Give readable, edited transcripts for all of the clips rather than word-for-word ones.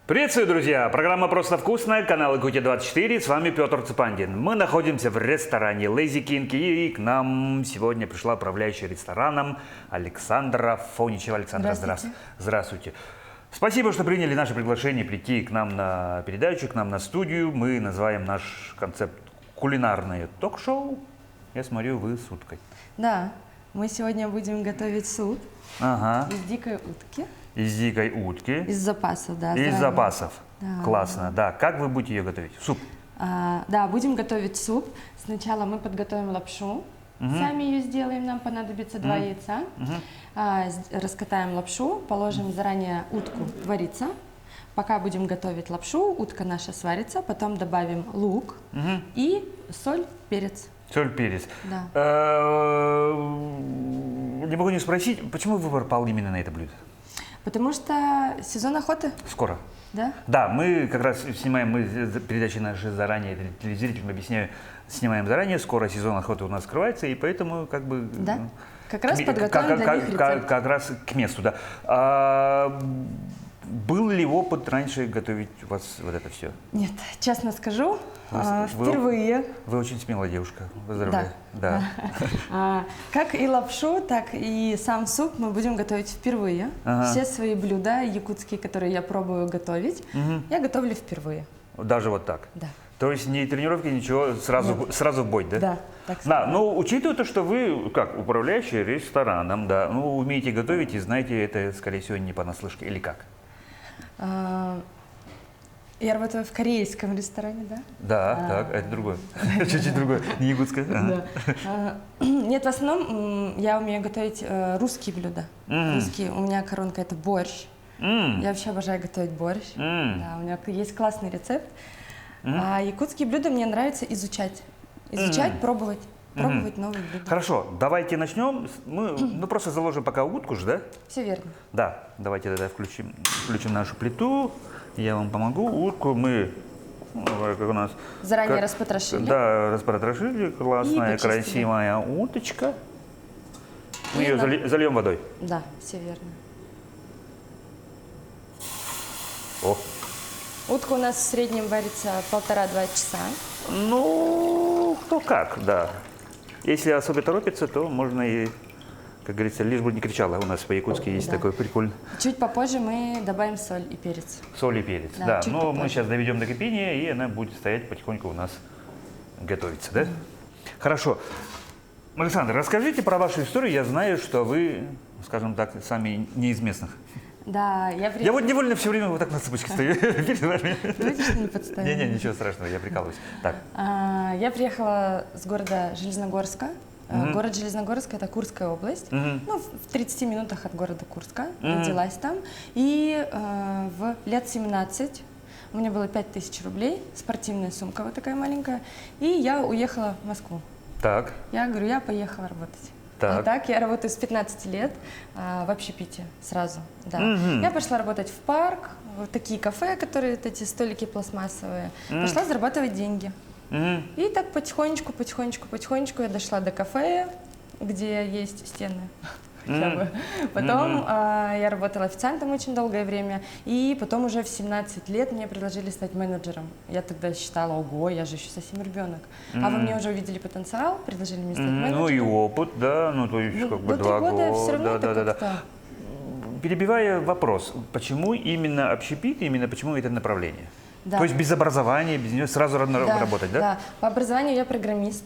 Приветствую, друзья! Программа «Просто вкусно», канал Якутия-24, с вами Петр Цепандин. Мы находимся в ресторане Lazy King, и к нам сегодня пришла управляющая рестораном Александра Фоничева. Александра, здравствуйте. Спасибо, что приняли наше приглашение прийти к нам на передачу, к нам на студию. Мы называем наш концепт кулинарное ток-шоу. Я смотрю, вы с уткой. Да, мы сегодня будем готовить суп из дикой утки. Из дикой утки. Из запасов, да. Из запасов. Да. Классно, да. Как вы будете ее готовить? Суп? Да, будем готовить суп. Сначала мы подготовим лапшу. Сами ее сделаем, нам понадобится 2 яйца. Раскатаем лапшу, положим заранее утку вариться. Пока будем готовить лапшу, утка наша сварится, потом добавим лук и соль, перец. Соль, перец. Да. Не могу не спросить, почему выбор пал именно на это блюдо? Потому что сезон охоты. Скоро. Да? Да, мы как раз снимаем, мы передачи наши заранее, телезрителям объясняю, снимаем заранее, скоро сезон охоты у нас открывается, и поэтому как бы... Да? Как раз подготовим для них рецепт. Как раз к месту, да. Был ли опыт раньше готовить у вас вот это все? Нет, честно скажу, впервые. Вы очень смелая девушка, поздравляю. Да. Как и лапшу, так и сам суп мы будем готовить впервые. Все свои блюда якутские, которые я пробую готовить, я готовлю впервые. Даже вот так? Да. То есть ни тренировки, ничего, сразу в бой, да? Да, так да, но учитывая то, что вы, как управляющий рестораном, да, ну, умеете готовить и знаете это, скорее всего, не понаслышке, или как? Я работаю в корейском ресторане, да? Да, так, это другое. Чуть-чуть другое, не якутское. Нет, в основном я умею готовить русские блюда. Русские, у меня коронка – это борщ. Я вообще обожаю готовить борщ. Да, у меня есть классный рецепт. А якутские блюда мне нравится изучать. Изучать, пробовать. Пробовать новые блюда. Хорошо, давайте начнем. Мы просто заложим пока утку же, да? Все верно. Да, давайте тогда включим нашу плиту. Я вам помогу. Утку мы, как у нас... Заранее распотрошили. Да, распотрошили. Классная, красивая уточка. Мы ее зальем водой. Да, все верно. О. Утка у нас в среднем варится 1,5–2 часа. Ну, кто как, да. Если особо торопится, то можно и, как говорится, лишь бы не кричала. У нас по-якутски есть такой прикольный. Чуть попозже мы добавим соль и перец. Соль и перец, да. Но мы сейчас доведем до кипения, и она будет стоять потихоньку у нас готовиться, да? Хорошо. Александр, расскажите про вашу историю. Я знаю, что вы, скажем так, сами не из местных. Да, я приехала... Я вот невольно все время вот так на цепочке стою. Давайте что не подставим. Не, ничего страшного, я прикалываюсь. Так. Я приехала с города Железногорска. Город Железногорск – это Курская область. Ну, в 30 минутах от города Курска. Родилась там. И в лет 17 у меня было 5000 рублей, спортивная сумка вот такая маленькая. И я уехала в Москву. Так. Я говорю, я поехала работать. Так. А так я работаю с 15 лет в общепите сразу. Да. Я пошла работать в парк, в такие кафе, которые вот эти столики пластмассовые. Пошла зарабатывать деньги. И так потихонечку я дошла до кафе, где есть стены. Потом я работала официантом очень долгое время, и потом уже в 17 лет мне предложили стать менеджером. Я тогда считала, ого, я же еще совсем ребенок. А во мне уже увидели потенциал, предложили мне стать менеджером. Ну и опыт, да, ну то есть как бы 2 года. Все равно это как-то... Перебивая вопрос, почему именно общепит, именно почему это направление? Да. То есть без образования, без нее сразу работать, да? Да, по образованию я программист.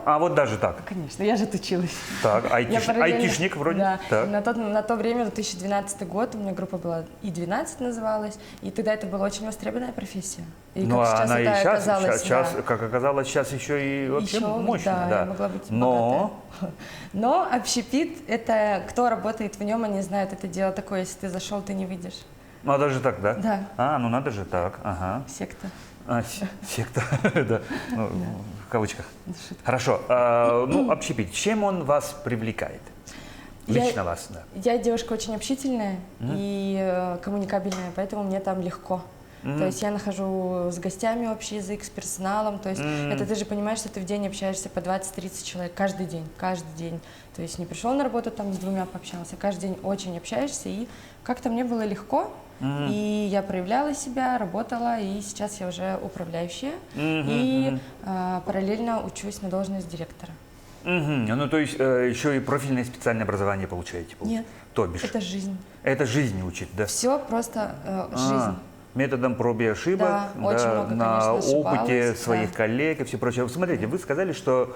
А вот даже так? Конечно, я же отучилась. Так, айтишник вроде? Да, так. на то время, 2012 год, у меня группа была И-12 называлась, и тогда это была очень востребованная профессия. И ну, как она и сейчас, да. как оказалось, сейчас еще и вообще мощная. Да, я могла быть богатая. Но общепит, это кто работает в нем, они знают, это дело такое, если ты зашел, ты не выйдешь. Ну, даже так, да? Да. Ну надо же так, ага. Секта. Секта, да, в кавычках. Хорошо, ну, общепит, чем он вас привлекает? Лично вас, да. Я девушка очень общительная и коммуникабельная, поэтому мне там легко. То есть я нахожу с гостями общий язык, с персоналом. То есть это ты же понимаешь, что ты в день общаешься по 20-30 человек каждый день, каждый день. То есть не пришел на работу, там с двумя пообщался, каждый день очень общаешься, и как-то мне было легко, и я проявляла себя, работала, и сейчас я уже управляющая, и параллельно учусь на должность директора. Ну, то есть еще и профильное специальное образование получаете? Нет, То бишь. это жизнь. Это жизнь учит, да? Все просто жизнь. Методом проб и ошибок, Да, очень много, на конечно, опыте ошибалась, своих да. коллег и все прочее. Смотрите, вы сказали, что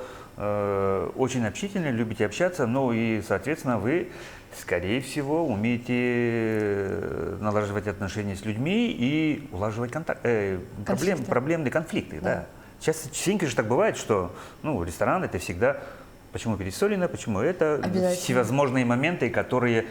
очень общительны, любите общаться, ну и, соответственно, вы, скорее всего, умеете налаживать отношения с людьми и улаживать проблемные конфликты. Да. Сейчас частенько же так бывает, что ресторан это всегда... Почему пересолено, почему это, всевозможные моменты, которые,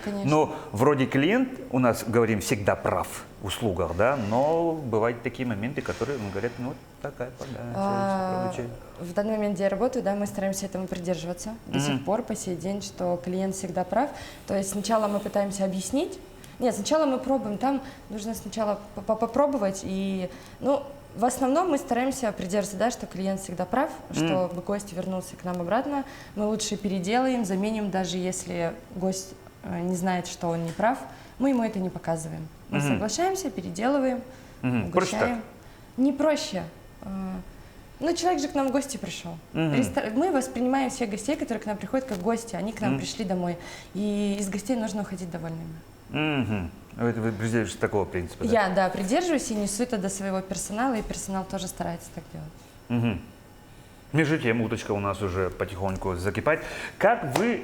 вроде клиент у нас, говорим, всегда прав в услугах, да, но бывают такие моменты, которые говорят, такая подача. В данный момент, где я работаю, да, мы стараемся этому придерживаться до сих пор, по сей день, что клиент всегда прав. То есть сначала мы пытаемся объяснить, сначала мы пробуем, там нужно сначала попробовать и, в основном мы стараемся придерживаться, да, что клиент всегда прав, чтобы гость вернулся к нам обратно. Мы лучше переделаем, заменим, даже если гость не знает, что он не прав, мы ему это не показываем. Мы соглашаемся, переделываем, угощаем. Проще так? Не проще. Человек же к нам в гости пришел. Мы воспринимаем всех гостей, которые к нам приходят, как гости. Они к нам пришли домой. И из гостей нужно уходить довольными. Вы придерживаетесь такого принципа? Да? Я, придерживаюсь и несу это до своего персонала, и персонал тоже старается так делать. Между тем, уточка у нас уже потихоньку закипает. Как вы,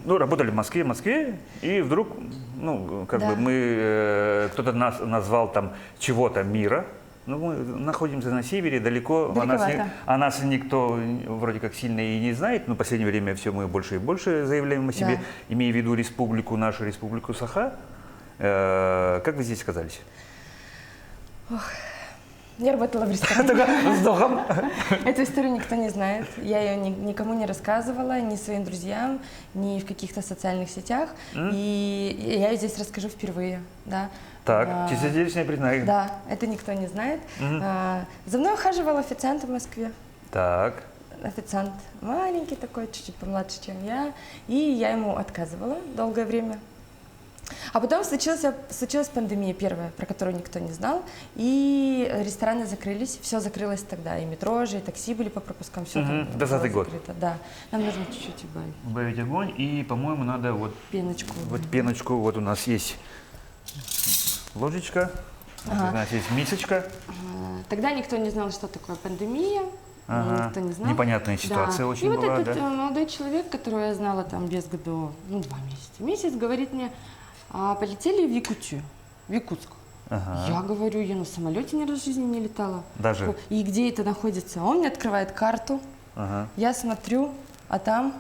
работали в Москве, и вдруг, кто-то нас назвал там чего-то мира, мы находимся на севере, далеко, о нас никто вроде как сильно и не знает, но в последнее время все мы больше и больше заявляем о себе, имея в виду нашу республику Саха. Как вы здесь оказались? Я работала в ресторане. Вздохом. Эту историю никто не знает. Я ее никому не рассказывала, ни своим друзьям, ни в каких-то социальных сетях. И я ее здесь расскажу впервые. Да. Так, чистосердечное признание. Да, это никто не знает. За мной ухаживал официант в Москве. Так. Официант маленький такой, чуть-чуть помладше, чем я. И я ему отказывала долгое время. А потом случилась пандемия первая, про которую никто не знал, и рестораны закрылись, все закрылось тогда, и метро же, и такси были по пропускам, все там было 20-й год. закрыто. Да, нам нужно чуть-чуть убавить. Убавить огонь, и, по-моему, надо пеночку. Пеночку, у нас есть ложечка, у нас есть мисочка. Тогда никто не знал, что такое пандемия. Никто не знал. Непонятная ситуация очень была. И этот молодой человек, которого я знала там без года, 2 месяца. Месяц говорит мне, полетели в Якутию, в Якутск. Я говорю, я на самолете ни разу в жизни не летала. Даже? И где это находится? Он мне открывает карту, я смотрю, а там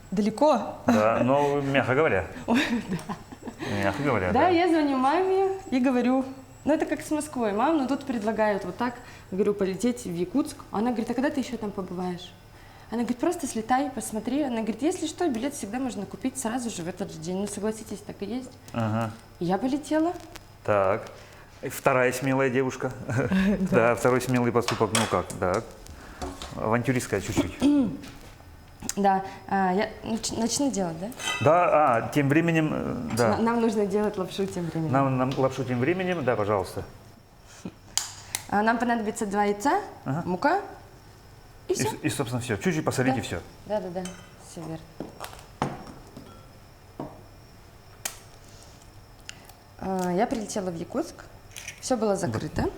далеко. Да, мягко говоря. Мягко говоря, да. Да, я звоню маме и говорю, это как с Москвой, мам, тут предлагают вот так, говорю, полететь в Якутск. Она говорит, а когда ты еще там побываешь? Она говорит, просто слетай, посмотри. Она говорит, если что, билет всегда можно купить сразу же в этот же день. Согласитесь, так и есть. И я полетела. Так. Вторая смелая девушка. Да, второй смелый поступок. Так. Авантюристская чуть-чуть. Да, я начну делать, да? Да, тем временем, да. Нам нужно делать лапшу тем временем. Нам лапшу тем временем, да, пожалуйста. Нам понадобится 2 яйца, мука. И все. И, собственно, все. Чуть-чуть посолите, и все. Да, все верно. Я прилетела в Якутск, все было закрыто.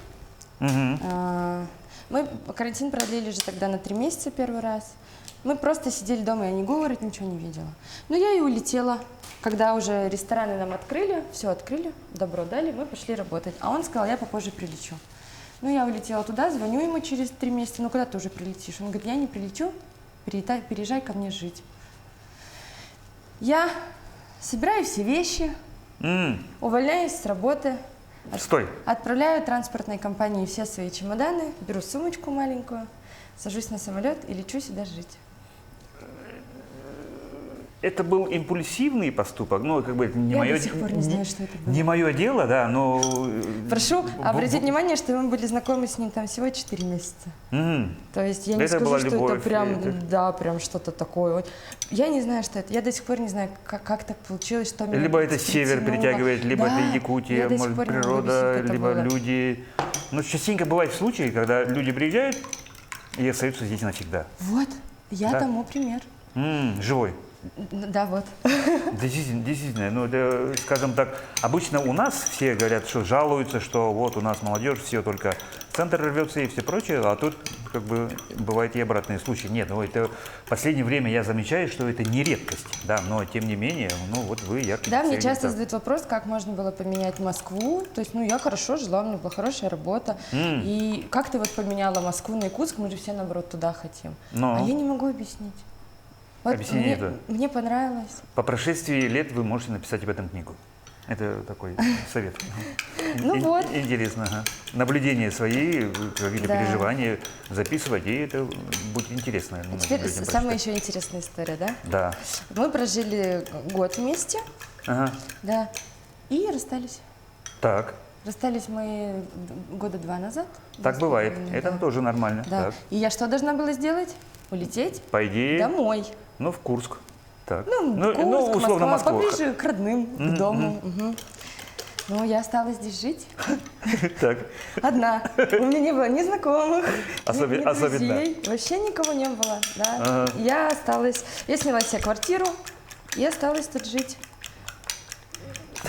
Мы карантин продлили же тогда на 3 месяца первый раз. Мы просто сидели дома, я ни говорить, ничего не видела. Но я и улетела. Когда уже рестораны нам открыли, все открыли, добро дали, мы пошли работать. А он сказал, я попозже прилечу. Я улетела туда, звоню ему через 3 месяца, куда ты уже прилетишь? Он говорит, я не прилечу, переезжай ко мне жить. Я собираю все вещи, увольняюсь с работы, Стой. отправляю транспортной компании все свои чемоданы, беру сумочку маленькую, сажусь на самолет и лечу сюда жить. это был импульсивный поступок, ну, как бы это не Я мое, до сих пор не знаю, что это было. не мое дело, да, но... Прошу обратить внимание, что мы были знакомы с ним там всего 4 месяца. Мгм. То есть я не Это скажу, была что любовь, это прям, это- да, прям что-то такое. Вот я не знаю, что это. Я до сих пор не знаю, как так получилось, что меня Либо это север притянуло. притягивает, либо Да, это Якутия, я до сих может, пор не могу природа, объяснить, как это либо было. люди. Но частенько бывают случаи, когда люди приезжают и остаются здесь навсегда. Вот, я Да. тому пример. Живой. Да, вот. Действительно, ну, это, скажем так, обычно у нас все говорят, что жалуются, что вот у нас молодежь, все только в центр рвется и все прочее, а тут как бы бывают и обратные случаи. Нет, ну это в последнее время я замечаю, что это не редкость, да, но тем не менее, ну вот вы яркий Да, мне специалист, часто да. задают вопрос, как можно было поменять Москву. То есть, ну, я хорошо жила, у меня была хорошая работа. И как ты вот поменяла Москву на Якутск? Мы же все, наоборот, туда хотим. Но. А я не могу объяснить. Вот Объяснение мне, это. мне понравилось. По прошествии лет вы можете написать об этом книгу. Это такой совет. Ну вот. Интересно. Ага. Наблюдения свои, какие-то Да. переживания записывать, и это будет интересно. А многим теперь людям самая прочитать. еще интересная история, да? Да. Мы прожили год вместе, Ага. да, и расстались. Так. Расстались мы года 2 назад. Так 2,5, бывает. да. Это тоже нормально. Да. Так. И я что должна была сделать? Улететь По идее, домой. ну, в Курск. Так. Курск, условно Москва, Москву. поближе к родным, к дому. Мгм. Но я осталась здесь жить Так. одна. У меня не было ни знакомых, ни Особенно. друзей. Вообще никого не было. Да. Ага. Я осталась, я сняла себе квартиру и осталась тут жить.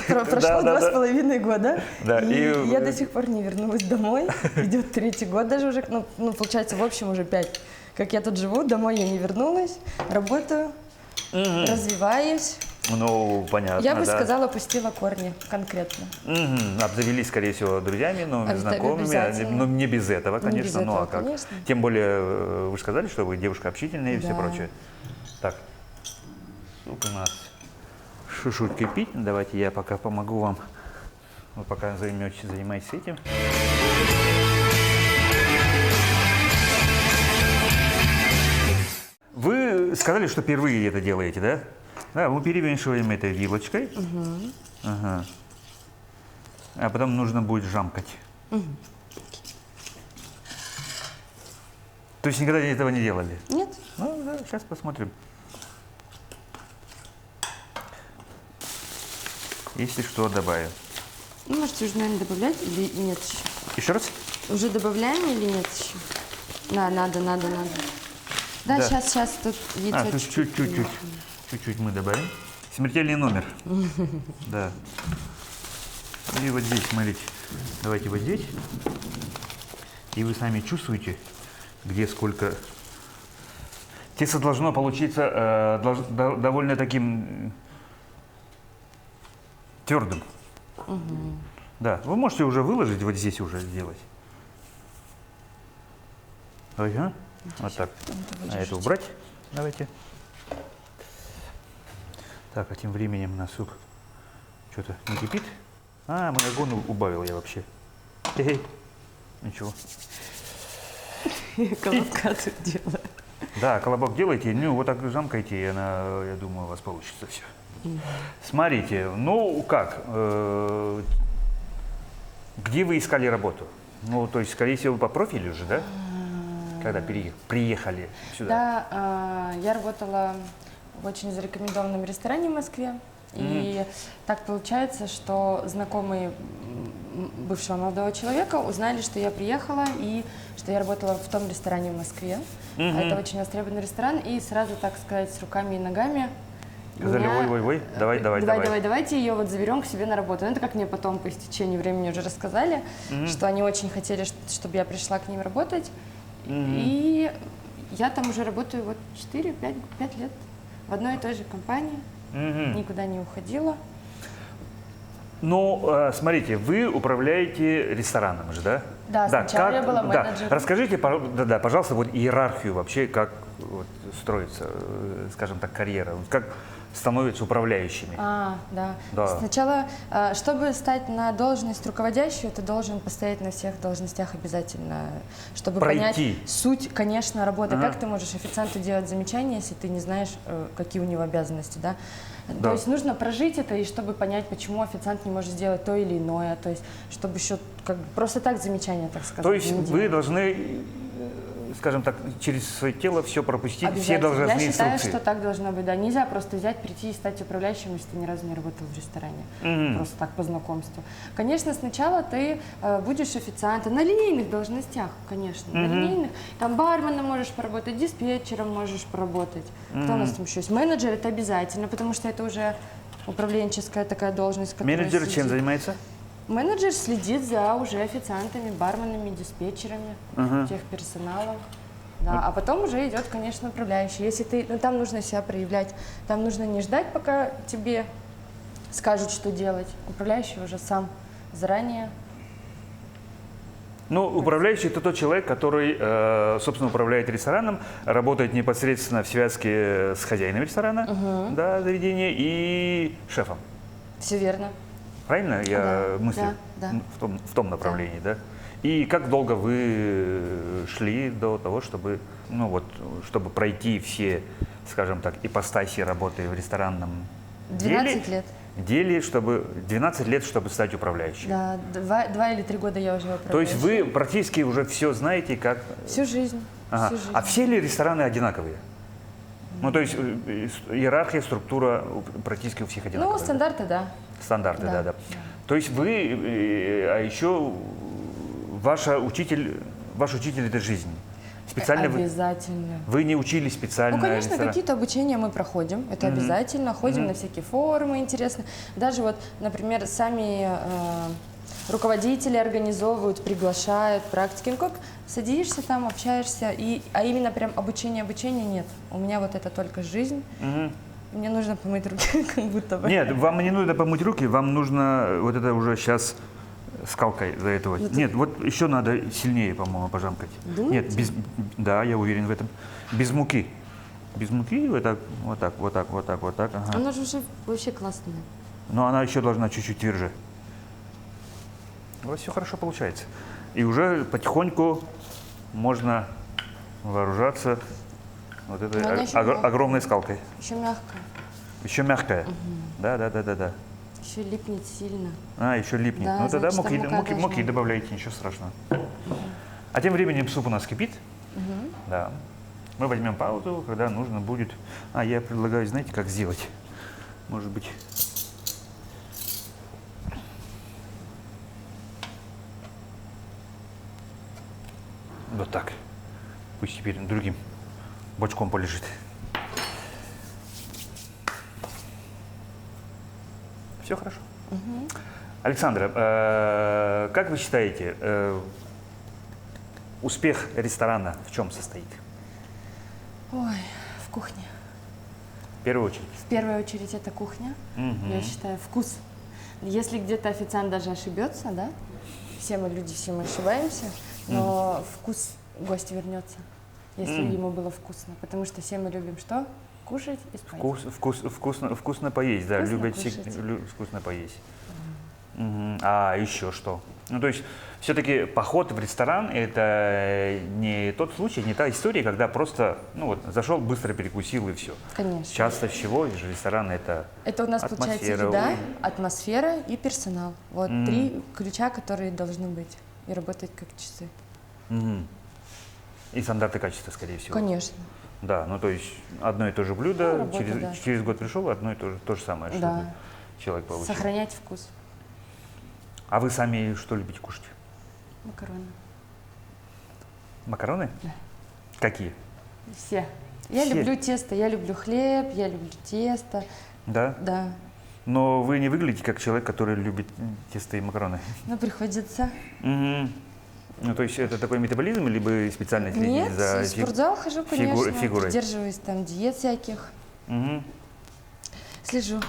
Прошло Да, да, 2,5 года, Да, и и- я до сих пор не вернулась домой. Идет 3-й год даже уже, ну, получается, в общем, уже 5. Как я тут живу, домой я не вернулась, работаю, развиваюсь. Ну, понятно, Я бы да. сказала, пустила корни конкретно. Обзавелись, скорее всего, друзьями, но знакомыми, обязательно. но не без этого, Не конечно. без Ну, этого, а как? конечно. Тем более, вы же сказали, что вы девушка общительная и все Да. прочее. Так, тут у нас шушут кипит. Давайте я пока помогу вам. Вы пока занимаетесь этим. Вы сказали, что впервые это делаете, да? Да, мы перемешиваем это вилочкой. Ага. А потом нужно будет жамкать. То есть никогда этого не делали? Нет? Ну, да, сейчас посмотрим. Если что, добавим. Ну, можете уже, наверное, добавлять или нет еще? Еще раз? Уже добавляем или нет еще? Надо. Да, Да. сейчас тут яйцо А, тут чуть-чуть. Чуть-чуть мы добавим. Смертельный номер. Да. И вот здесь, смотрите. Давайте вот здесь. И вы сами чувствуете, где сколько. Тесто должно получиться довольно таким твердым. Да, вы можете уже выложить, вот здесь уже сделать. Ага. Вот так. А это убрать. Давайте. Так, а тем временем у нас суп что-то не кипит. А, мой огонь убавил я вообще. Хе-хе. Ничего. Колобка тут делаю. Да, колобок делайте, ну вот так жамкайте, и она, я думаю, у вас получится все. Смотрите, ну как, где вы искали работу? Ну, то есть, скорее всего, по профилю же, да? Когда приехали сюда. Да, я работала в очень зарекомендованном ресторане в Москве. И так получается, что знакомые бывшего молодого человека узнали, что я приехала и что я работала в том ресторане в Москве. А это очень востребованный ресторан. И сразу, так сказать, с руками и ногами Сказали, меня- ой, давайте ее вот заберем к себе на работу. Ну, это как мне потом по истечении времени уже рассказали, что они очень хотели, чтобы я пришла к ним работать. И я там уже работаю вот 4-5 лет в одной и той же компании, никуда не уходила. Ну, смотрите, вы управляете рестораном же, да? Да, сначала я была да. менеджером. Расскажите, пожалуйста, вот иерархию вообще, как вот строится, скажем так, карьера. Вот как становятся управляющими. Да. Да. Сначала, чтобы стать на должность руководящую, ты должен постоять на всех должностях обязательно, чтобы понять Пройти. суть, конечно, работы. Ага. Как ты можешь официанту делать замечания, если ты не знаешь, какие у него обязанности, да? Да. То есть нужно прожить это, и чтобы понять, почему официант не может сделать то или иное, то есть чтобы еще как бы просто так замечания, так сказать. То есть не вы делать. должны, скажем так, через свое тело все пропустить, все Обязательно. должностные Я считаю, инструкции. что так должно быть. Да, нельзя просто взять, прийти и стать управляющим, если ты ни разу не работал в ресторане. Просто так по знакомству. Конечно, сначала ты будешь официантом на линейных должностях, конечно, на линейных. Там барменом можешь поработать, диспетчером можешь поработать. Кто у нас там еще есть? Менеджер это обязательно, потому что это уже управленческая такая должность. которая Менеджер чем следит. занимается? Менеджер следит за уже официантами, барменами, диспетчерами, техперсоналом. Да, а потом уже идет, конечно, управляющий. Если ты, там нужно себя проявлять, там нужно не ждать, пока тебе скажут, что делать. Управляющий уже сам заранее. Ну, управляющий – это тот человек, который, собственно, управляет рестораном, работает непосредственно в связке с хозяином ресторана, да, заведения, и шефом. Все верно. Правильно я мыслю? да. В том направлении, да? И как долго вы шли до того, чтобы, ну вот, чтобы пройти все, скажем так, ипостаси работы в ресторанном 12 лет. деле, чтобы 12 лет, чтобы стать управляющим? Да, 2 или 3 года я уже управляющий. То есть вы практически уже все знаете, как… Всю жизнь. Ага. Всю жизнь. А все ли рестораны одинаковые? Ну, то есть иерархия, структура практически у всех одинаковая? Ну, стандарты, да. Стандарты, Да. да. То есть вы, а еще ваш учитель это жизнь. Специально Обязательно. вы не учились специально? Ну, конечно, ресторан? какие-то обучения мы проходим, это обязательно. Ходим на всякие форумы интересные. Даже вот, например, сами руководители организовывают, приглашают практики. Ну, как садишься там, общаешься, а именно прям обучения нет. У меня вот это только жизнь. Мне нужно помыть руки, как будто бы. Нет, вам не нужно помыть руки, вам нужно вот это уже сейчас скалкой за этого. Нет, вот еще надо сильнее, по-моему, пожамкать. Думаете? Нет, да, я уверен в этом. Без муки. Без муки вот так. Ага. Она же уже вообще классная. Но она еще должна чуть-чуть тверже. У вас все хорошо получается. И уже потихоньку можно вооружаться вот этой Но она еще огромной скалкой. Еще мягкая. Еще мягкая. Да. Еще липнет сильно. Еще липнет. Да, Ну тогда значит, там мука муки должна. добавляйте, ничего страшного. А тем временем суп у нас кипит. Да. Мы возьмем паузу, когда нужно будет. Я предлагаю, знаете, как сделать? Может быть. Вот так. Пусть теперь другим бочком полежит. Все хорошо. Александра, как вы считаете, успех ресторана в чем состоит? Ой, в кухне. В первую очередь. В первую очередь это кухня. Я считаю, вкус. Если где-то официант даже ошибется, да, все мы люди, все мы ошибаемся, но вкус гость вернется, если ему было вкусно. Потому что все мы любим что? Кушать и спать. Вкусно поесть, да, Вкусно любят кушать. вкусно поесть. А еще что? Ну, то есть, все-таки поход в ресторан – это не тот случай, не та история, когда просто, ну вот, зашел, быстро перекусил и все. Конечно. Часто всего же ресторан – это Это у нас получается атмосфера, еда, атмосфера и персонал. Вот 3 ключа, которые должны быть и работать как часы. и стандарты качества, скорее всего. Конечно. Да, ну то есть одно и то же блюдо, Ну, работа, да. через год пришел, одно и то же самое, что Да. человек получил. Сохранять вкус. А вы сами что любите кушать? Макароны. Макароны? Да. Какие? Все. Я Все? люблю тесто, я люблю хлеб, я люблю тесто. Да? Да. Но вы не выглядите как человек, который любит тесто и макароны. Но приходится. Ну, то есть это такой метаболизм, либо специально следите Нет, за в спортзал хожу, конечно. фигурой? Придерживаюсь там диет всяких. Мгм. Слежу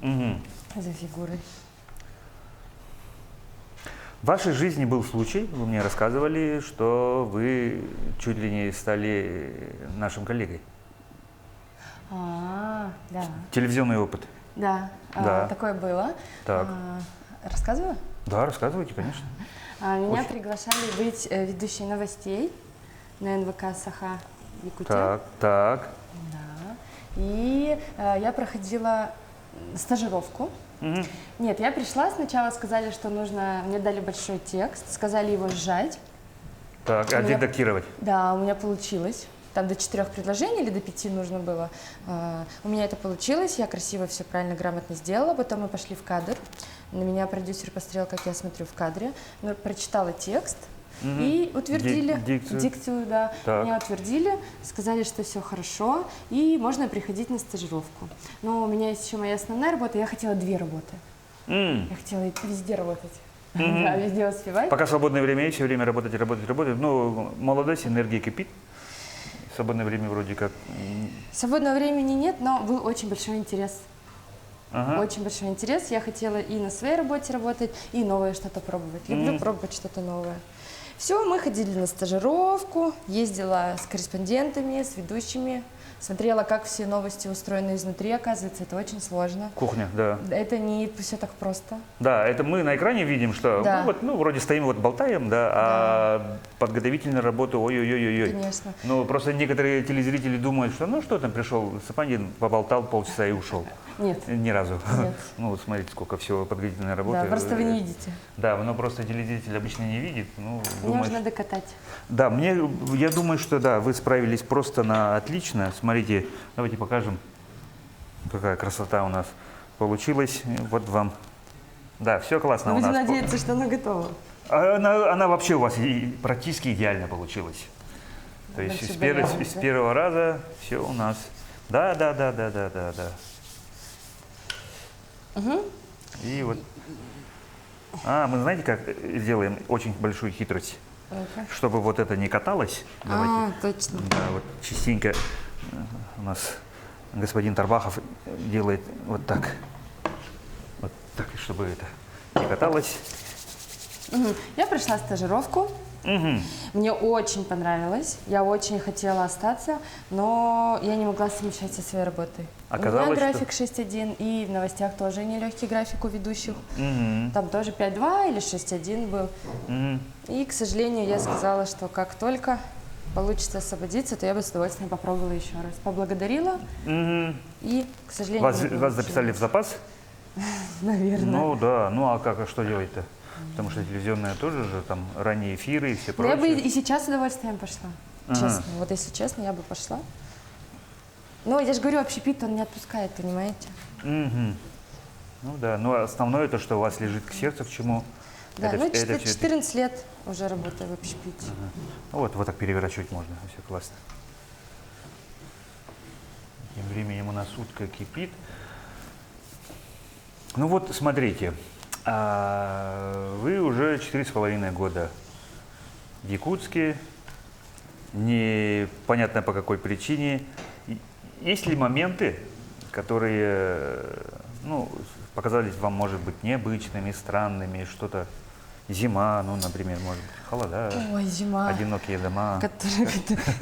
Мгм. за фигурой. В вашей жизни был случай, вы мне рассказывали, что вы чуть ли не стали нашим коллегой. Да. Телевизионный опыт. Да, Да. такое было. Так. Рассказываю? Да, рассказывайте, конечно. Меня Очень. приглашали быть ведущей новостей на НВК «Саха» Якутия. Так. Да. И я проходила стажировку. Мгм. Нет, я пришла, сначала сказали, что нужно, мне дали большой текст, сказали его сжать. Так, У меня- отредактировать. Да, у меня получилось. Там до 4 предложений или до 5 нужно было. У меня это получилось, я красиво все правильно, грамотно сделала. Потом мы пошли в кадр. На меня продюсер посмотрел, как я смотрю в кадре. Прочитала текст и утвердили. Дикцию. Да. Так. Меня утвердили, сказали, что все хорошо и можно приходить на стажировку. Но у меня есть еще моя основная работа, я хотела 2 работы. М. Я хотела везде работать. Да, везде успевать. Пока свободное время есть, все время работать. Ну, молодость, энергия кипит. Свободное время вроде как. Свободного времени нет, но был очень большой интерес. Ага. Очень большой интерес. Я хотела и на своей работе работать, и новое что-то пробовать. Люблю пробовать что-то новое. Все, мы ходили на стажировку, ездила с корреспондентами, с ведущими, смотрела, как все новости устроены изнутри. Оказывается, это очень сложно. Кухня, да. Это не все так просто. Да, это мы на экране видим, что Да. вроде стоим, болтаем, да, а подготовительная работа, ой-ой-ой-ой. Конечно. Ну, просто некоторые телезрители думают, что ну что там пришел, Сапандин поболтал полчаса и ушел. Нет. Ни разу. Нет. Ну, вот смотрите, сколько всего подготовительной работы. Да, просто вы не видите. Да, но просто телезритель обычно не видит. Ну, Мне думаешь- уже надо катать. Да, я думаю, что да, вы справились просто на отлично. Смотрите, давайте покажем, какая красота у нас получилась. Вот вам. Да, все классно у Будем нас. надеяться, что оно готово. Она вообще у вас практически идеально получилась. То есть Дальше из добавим, да? первого раза все у нас. Да. И вот. Мы знаете, как сделаем очень большую хитрость? Ну-ка. Чтобы вот это не каталось. Давайте. Точно. Да, вот частенько у нас господин Тарбахов делает вот так. Вот так, чтобы это не каталось. Я прошла стажировку. Мгм. Мне очень понравилось, я очень хотела остаться, но я не могла совмещать со своей работой. Оказалось, у меня что- график 6:1, и в новостях тоже нелегкий график у ведущих. Мгм. Там тоже 5:2 или 6:1 был. Мгм. И, к сожалению, я сказала, что как только получится освободиться, то я бы с удовольствием попробовала еще раз. Поблагодарила, Мгм. и, к сожалению, Вас не записали в получилось. запас? Наверное. Ну да, ну а что делать-то? Потому что телевизионная тоже же, там ранние эфиры и все Но я бы прочее. и сейчас с удовольствием пошла. Ага. Честно. Вот если честно, я бы пошла. Но я же говорю, общепит он не отпускает, понимаете? Мгм. Ну да, но основное то, что у вас лежит к сердцу, к чему. Да, это, ну это 14 лет уже работаю в общепите. Вот так переворачивать можно, все классно. Тем временем у нас утка кипит. Ну вот, смотрите, вы уже 4,5 года в Якутске, непонятно по какой причине. Есть ли моменты, которые показались вам, может быть, необычными, странными, что-то зима, например, может быть, холода, Ой, зима. одинокие дома.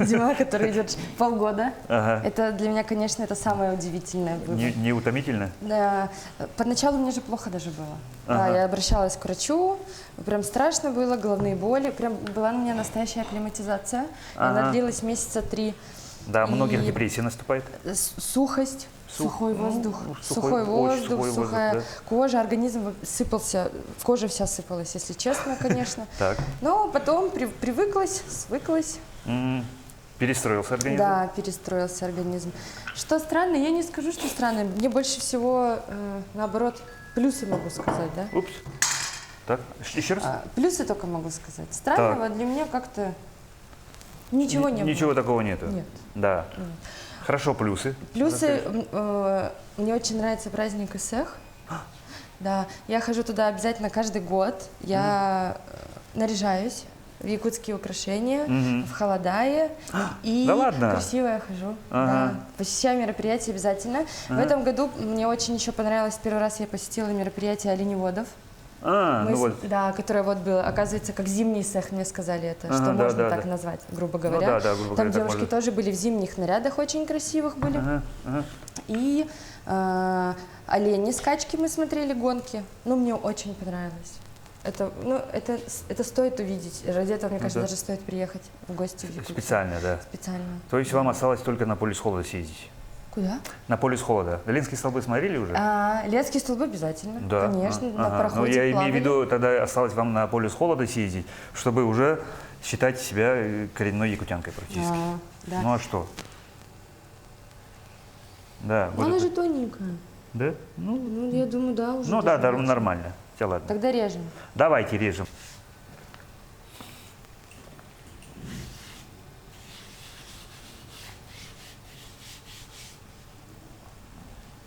Зима, которая идет полгода. Ага. Это для меня, конечно, это самое удивительное было. Не утомительно? Да, поначалу мне же плохо даже было. Да, Ага. я обращалась к врачу, прям страшно было, головные боли, прям была на меня настоящая акклиматизация. Она Ага. длилась месяца 3. Да, у многих И- депрессия наступает. Сухость, сухой воздух, очень сухой сухой воздух, сухая да. кожа, организм сыпался, кожа вся сыпалась, если честно, конечно. Так. Но потом привыклась, свыклась, Перестроился организм? да, перестроился организм. Что странно, я не скажу, что странно, мне больше всего, наоборот, плюсы могу сказать, да? Упс. Так, еще раз? Плюсы только могу сказать. Странного для меня как-то ничего не было. Ничего такого нету? Нет. Да. Хорошо, плюсы. Плюсы, мне очень нравится праздник Исэх. Да, я хожу туда обязательно каждый год. Я наряжаюсь в якутские украшения, в халадае. И Да ладно? красиво я хожу. Ага. Да, посещаю мероприятия обязательно. В этом году мне очень еще понравилось, первый раз я посетила мероприятие оленеводов. Ну вот. Да, которое вот было, оказывается, как зимний цех, мне сказали это, Ага, что да, можно да, так да. назвать, грубо Ну говоря. да, грубо Там говоря, так девушки можно. тоже были в зимних нарядах, очень красивых были. Ага, ага. И олени скачки мы смотрели, гонки. Ну, мне очень понравилось. Это стоит увидеть. Ради этого, мне кажется, да. даже стоит приехать в гости в Якутию. Специально, да. Специально. То есть вам осталось только на полюс холода съездить? Куда? На полюс холода. Ленские столбы смотрели уже? Ленские столбы обязательно. Да. Конечно, на Ага. пароходе Ну, я имею в плавали. виду, тогда осталось вам на полюс холода съездить, чтобы уже считать себя коренной якутянкой практически. Да. Ну а что? Да. Но вот она это. же тоненькая. Да? Ну, я думаю, да, уже. Ну да, даже лучше. нормально. Все, ладно. Тогда режем. Давайте режем.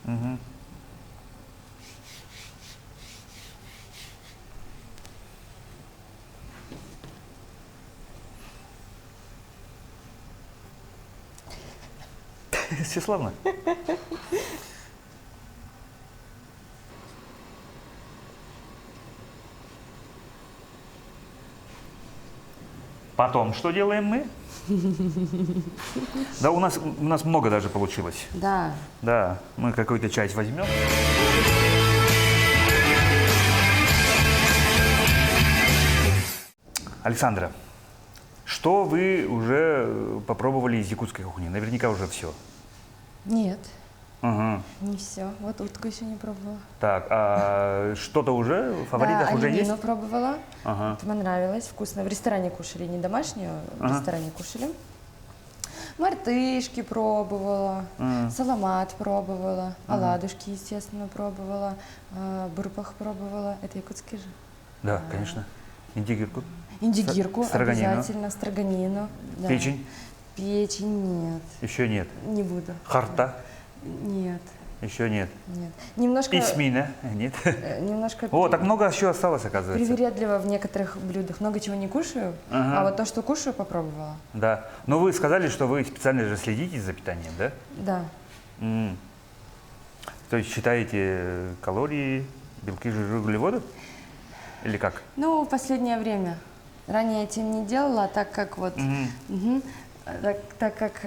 Мгм. Всеславно. Потом что делаем мы? Да, у нас много даже получилось. Да. Да, мы какую-то часть возьмем. Александра, что вы уже попробовали из якутской кухни? Наверняка уже все. Нет, Ага. не все. Вот утку еще не пробовала. Так, а что-то уже в фаворитах да, уже есть? оленину пробовала. Ага. Это понравилось, вкусно. В ресторане кушали, не домашнюю, в ресторане кушали. Мартышки пробовала, саламат пробовала, оладушки, естественно, пробовала, бурпах пробовала. Это якутский же. Да, конечно. Индигирку. Индигирку Строганину. обязательно, строганину. Да. Печень? Печень нет, Еще нет. не буду. Харта? Нет, Еще нет. нет. Немножко, Исмина? Нет. немножко О, так много еще осталось, оказывается. привередливо в некоторых блюдах. Много чего не кушаю, Ага. а вот то, что кушаю, попробовала. Да. Но вы сказали, что вы специально же следите за питанием, да? Да. М. То есть считаете калории, белки, жиры, углеводы? Или как? Ну, в последнее время. Ранее я этим не делала, так как вот... Мгм. Так как...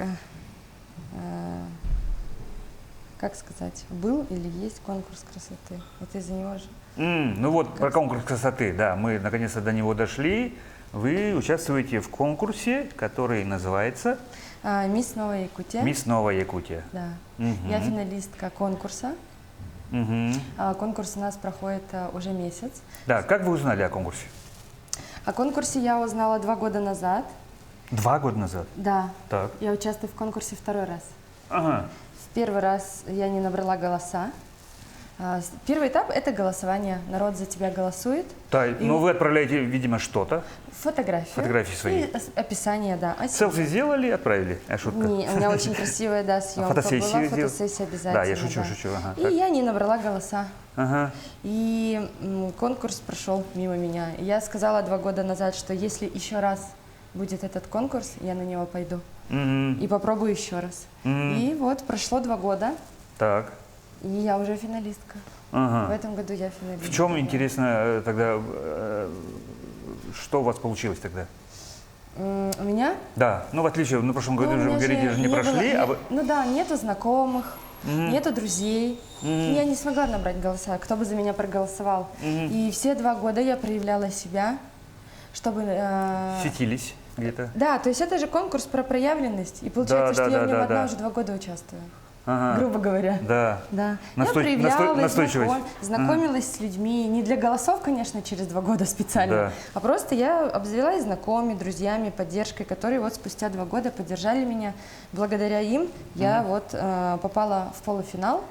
как сказать, был или есть конкурс красоты. Это из-за него же. Ну вот про конкурс красоты, да, мы наконец-то до него дошли. Вы участвуете в конкурсе, который называется Мисс Новая Якутия. «Мисс Новая Якутия». Да. Мгм. Я финалистка конкурса. Мгм. Конкурс у нас проходит уже месяц. Да, как вы узнали о конкурсе? О конкурсе я узнала 2 года назад. 2 года назад. Да. Так. Я участвую в конкурсе 2-й раз. Ага. В первый раз я не набрала голоса. Первый этап – это голосование. Народ за тебя голосует. Да, но вы отправляете, видимо, что-то. Фотографии. Фотографии свои. И описание, да. Селфи сделали, отправили? Шутка. Не, у меня очень красивая, да, съемка фотосессию была. сделал? Фотосессия обязательно. Да, я шучу. Ага, И так. я не набрала голоса. Ага. И конкурс прошел мимо меня. И я сказала 2 года назад, что если еще раз будет этот конкурс, я на него пойду. Мгм. И попробую еще раз. И вот прошло 2 года, Так. и я уже финалистка. В Ага. этом году я финалистка. В чем, да. интересно, тогда, что у вас получилось тогда? У меня? Да, ну в отличие, в прошлом году Ну, у уже, меня вы говорите, же не было- прошли, а вы... Ну да, нету знакомых, нету друзей. Я не смогла набрать голоса, кто бы за меня проголосовал. И все 2 года я проявляла себя, чтобы... Светились где-то. Да, то есть это же конкурс про проявленность. И получается, Да, что я да, в нем да, одна да. уже 2 года участвую. Ага. Грубо говоря. Да. Да. Настой- Я проявлялась, настойчивость. знакомилась с людьми. Не для голосов, конечно, через 2 года специально. Да. А просто я обзавелась знакомыми, друзьями, поддержкой, которые вот спустя 2 года поддержали меня. Благодаря им я вот попала в полуфинал.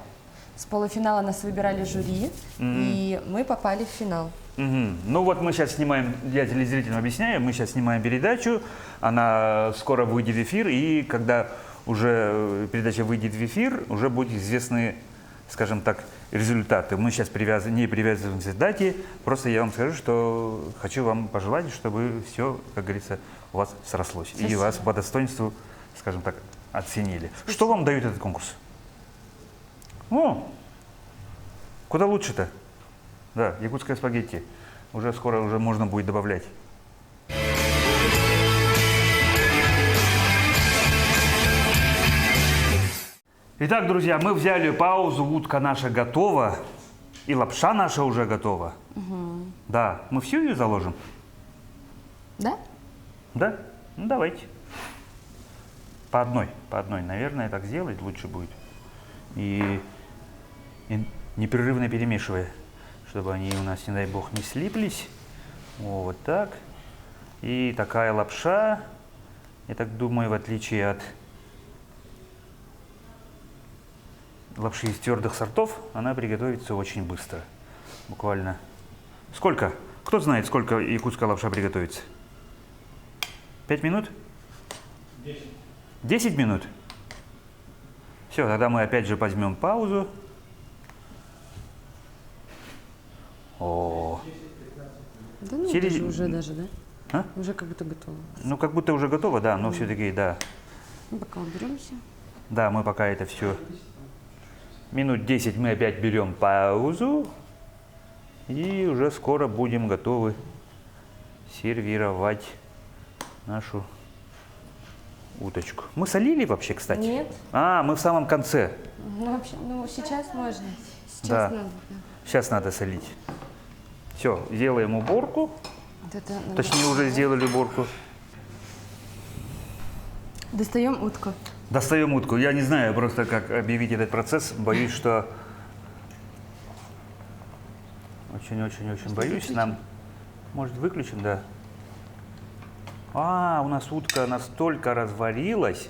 С полуфинала нас выбирали жюри, и мы попали в финал. Мгм. Ну вот мы сейчас снимаем, я телезрителям объясняю, мы сейчас снимаем передачу, она скоро выйдет в эфир, и когда уже передача выйдет в эфир, уже будут известны, скажем так, результаты. Мы сейчас не привязываемся к дате, просто я вам скажу, что хочу вам пожелать, чтобы все, как говорится, у вас срослось, и Спасибо. вас по достоинству, скажем так, оценили. Что вам дает этот конкурс? О, куда лучше-то? Да, якутское спагетти. Уже скоро уже можно будет добавлять. Итак, друзья, мы взяли паузу, утка наша готова, и лапша наша уже готова. Да, мы всю ее заложим? Да? Да? Ну, давайте. По одной, наверное, так сделать лучше будет. И непрерывно перемешивая, чтобы они у нас, не дай бог, не слиплись. Вот так. И такая лапша, я так думаю, в отличие от лапши из твердых сортов, она приготовится очень быстро. Буквально. Сколько? Кто знает, сколько якутская лапша приготовится? 5 минут? 10. 10 минут? Все, тогда мы опять же возьмем паузу. О, Да ну, Через- это же уже даже, да? А? Уже как будто готово. ну как будто уже готово, да, но все-таки, да. Ну, пока уберемся. Да, мы пока это все. Минут 10 мы опять берем паузу. И уже скоро будем готовы сервировать нашу уточку. Мы солили вообще, кстати? Нет. А, мы в самом конце. Ну, вообще, ну, сейчас можно. Сейчас Да. надо. Да. Сейчас надо солить. Все, сделаем уборку. Вот это надо. Точнее, уже сделали уборку. Достаем утку. Достаем утку. Я не знаю просто, как объявить этот процесс. Боюсь, что... Очень-очень-очень боюсь. выключим? Нам... Может, выключим, да? А, у нас утка настолько разварилась,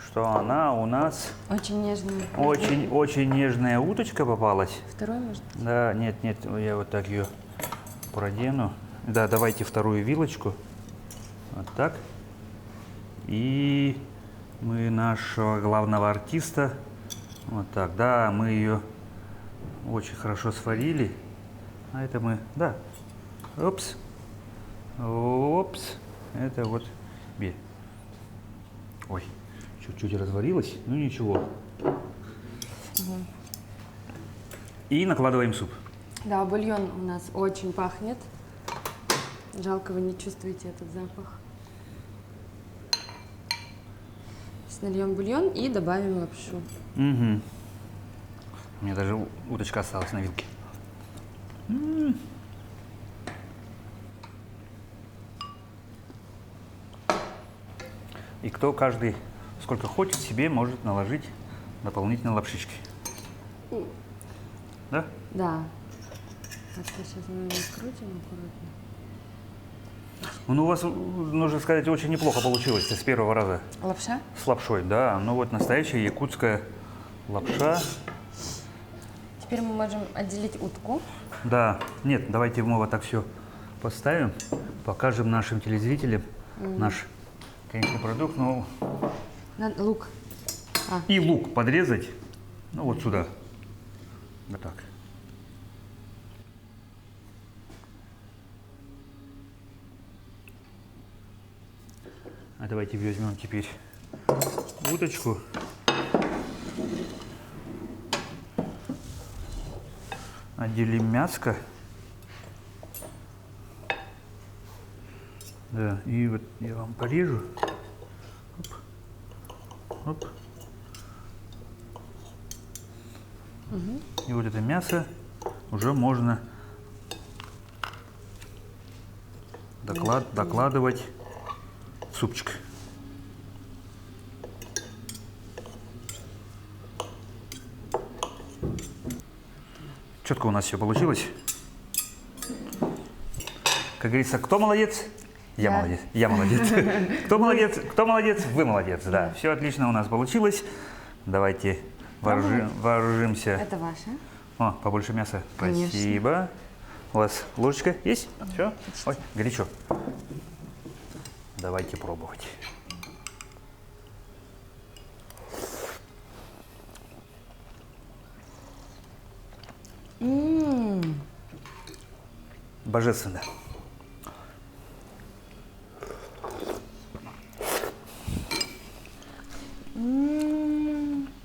что она у нас... Очень нежная. Очень нежная уточка попалась. Второй, может? Да, нет, я вот так ее продену. Да, давайте вторую вилочку. Вот так. И мы нашего главного артиста. Вот так, да, мы ее очень хорошо сварили. А это мы, да. Опс. Опс. Это вот. Ой, чуть-чуть разварилась, ну ничего. И накладываем суп. Да, бульон у нас очень пахнет. Жалко, вы не чувствуете этот запах. Сейчас нальем бульон и добавим лапшу. Угу. У меня даже уточка осталась на вилке. И кто каждый сколько хочет себе может наложить дополнительно лапшички. Да? Да. Так что сейчас мы его скрутим аккуратно. Ну, у вас, нужно сказать, очень неплохо получилось с первого раза. Лапша? С лапшой, да. Ну вот настоящая якутская лапша. Теперь мы можем отделить утку. Да, нет, давайте мы вот так все поставим, покажем нашим телезрителям наш конечный продукт. Ну, Надо лук. и лук подрезать, ну вот сюда, вот так. А давайте возьмем теперь уточку. Отделим мяско. Да, и вот я вам порежу. Оп. Оп. И вот это мясо уже можно докладывать в супчик. Четко у нас все получилось. Как говорится, кто молодец? Я молодец. Я молодец. Кто молодец? Кто молодец? Вы молодец. Да, все отлично у нас получилось. Давайте вооружимся. Это ваше. О, побольше мяса. Конечно. Спасибо. У вас ложечка есть? Все? Ой, горячо. Давайте пробовать. Божественно.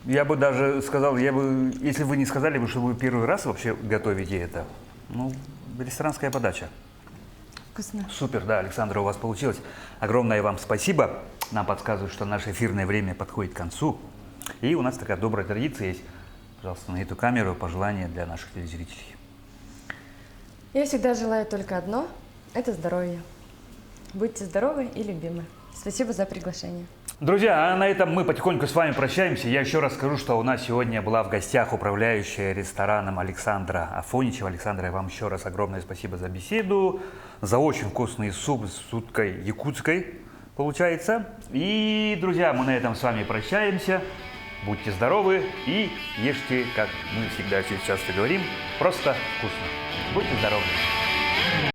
Я бы даже сказал, если вы не сказали бы, что вы первый раз вообще готовите это, Ну, ресторанская подача. Вкусно. Супер, да, Александра, у вас получилось. Огромное вам спасибо. Нам подсказывают, что наше эфирное время подходит к концу. И у нас такая добрая традиция есть. Пожалуйста, на эту камеру пожелания для наших телезрителей. Я всегда желаю только одно – это здоровье. Будьте здоровы и любимы. Спасибо за приглашение. Друзья, а на этом мы потихоньку с вами прощаемся. Я еще раз скажу, что у нас сегодня была в гостях управляющая рестораном Александра Афоничева. Александра, вам еще раз огромное спасибо за беседу, за очень вкусный суп с уткой якутской, получается. И, друзья, мы на этом с вами прощаемся. Будьте здоровы и ешьте, как мы всегда очень часто говорим, просто вкусно. Будьте здоровы!